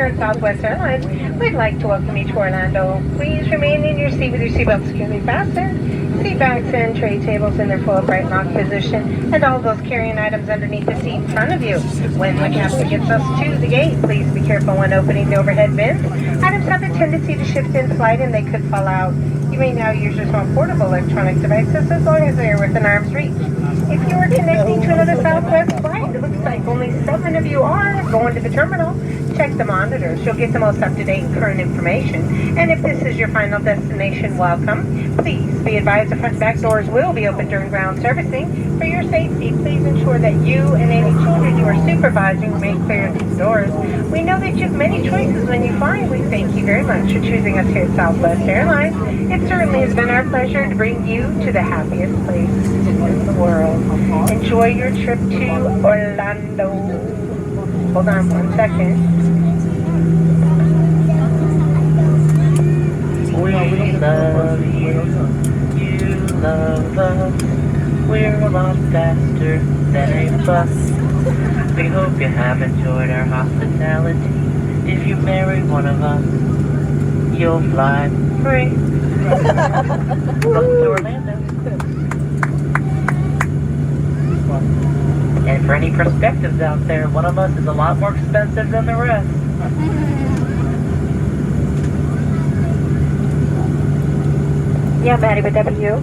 here at Southwest Airlines, we'd like to welcome you to Orlando. Please remain in your seat with your seatbelt securely fastened. Seat backs and tray tables in their full upright lock position, and all those carrying items underneath the seat in front of you. When the captain gets us to the gate, please be careful when opening the overhead bins. Items have a tendency to shift in flight and they could fall out. You may now use your small portable electronic devices as long as they are within arm's reach. If you are connecting to another Southwest flight, it looks like only 7 of you are going to the terminal. Check the monitors. You'll get the most up-to-date and current information. And if this is your final destination, welcome. Please be advised the front and back doors will be open during ground servicing. For your safety, please ensure that you and any children you are supervising remain clear of these doors. We know that you have many choices when you fly. We thank you very much for choosing us here at Southwest Airlines. It certainly has been our pleasure to bring you to the happiest place in the world. Enjoy your trip to Orlando. Hold on 1 second. We love you, you love us. We're a lot faster than a bus. We hope you have enjoyed our hospitality. If you marry one of us, you'll fly free. Welcome to Orlando. And for any perspectives out there, one of us is a lot more expensive than the rest. Yeah, Maddie, would that be you?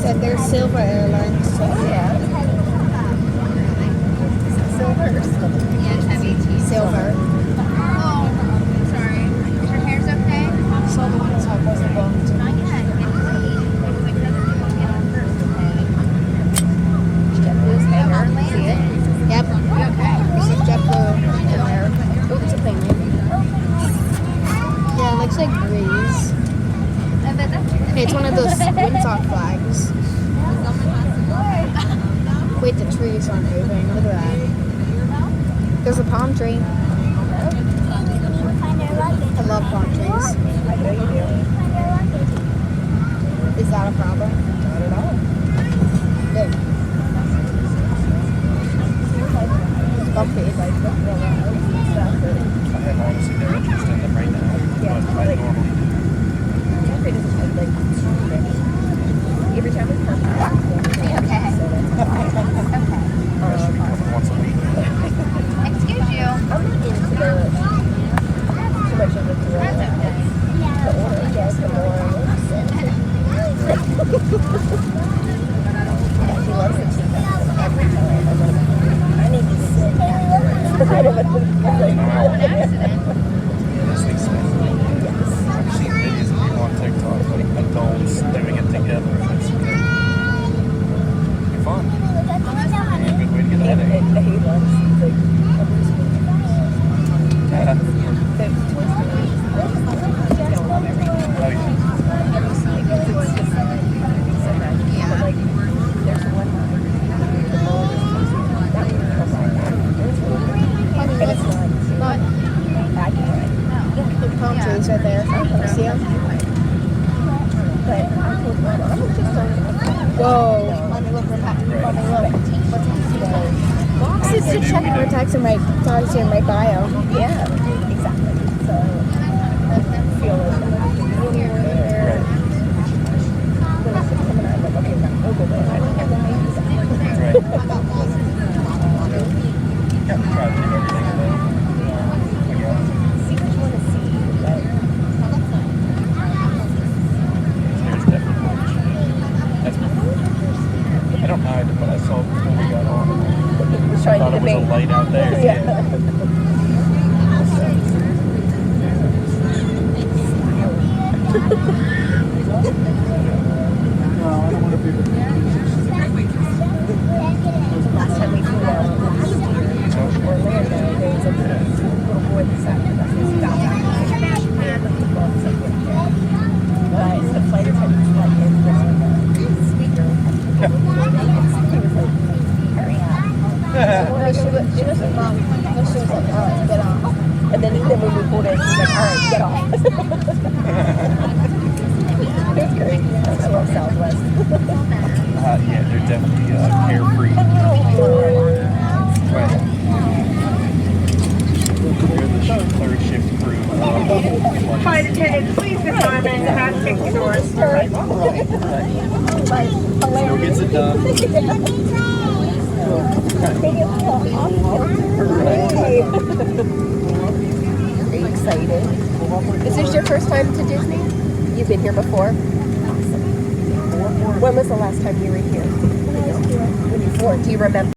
And there's Silver Airlines. So. Yeah. Silver or silver? Yeah, it's Aviation. Silver. Oh, sorry. Is your hair's okay? So the one top wasn't bumped. Not yet. It's like another one get on first. JetBlue's hanger. Orlando. See it? Yep. Okay. This is JetBlue in there. Oh, there's a plane landing. Yeah, it looks like breeze. I bet that's Hey, it's one of those windsock flags. Wait, the trees aren't moving. Look at that. There's a palm tree. I love palm trees. I know you do. Is that a problem? Not at all. Good. It's bumpy, like the around and stuff. I have honestly no interest in them right now. Yeah, But I like- normally do. Jeffrey doesn't have like every time we come back. okay. I should be coming once a week. Excuse you. I'm not into too much of the thrill. That's okay. The older I get, the more I listen. He loves it too much. Every time I'm like, I need to sit afterwards. I don't want to An accident. This thing's I've seen videos of people on TikTok, like adults doing it together. It's fun. A good way to get a headache. He loves like Yeah. the Toy Story. I don't love everything. Oh, yeah. Every scene, it's just so magical. Yeah. But like, there's one line, the ball just comes in. That one comes on. And it's not accurate. The palm trees right there. See them? But I told Mama, I'm just going Whoa. Mommy, look, Mommy, look. What's it today? Boxes to check my text in my thoughts in my bio. Yeah, exactly. So I feel like there. Right. When I said come and I'm like, okay, now we'll go there. I don't have the names. Right. Yeah, we try to do everything in the See which one to see. But There's definitely that's I don't hide it, but I saw it before we got on. he was I trying thought to it was a debate. light out there. Yeah. Last time we flew out to Orlando, there was a little boy that sat with us. He got back and the people on something. But the flight attendants let him on the speaker. He was like, hurry up. No, she was like, Mom. No, she was like, all right, get off. And then when we pulled in, he was like, all right, get off. It was great. I love Southwest. Yeah, they're definitely carefree. Right. They're the third shift crew. Flight attendants, please disarm and have safety doors. Right. Still gets it done. Are you excited? Is this your first time to Disney? You've been here before? Awesome. When was the last time you were here? When you were 4. Do you remember?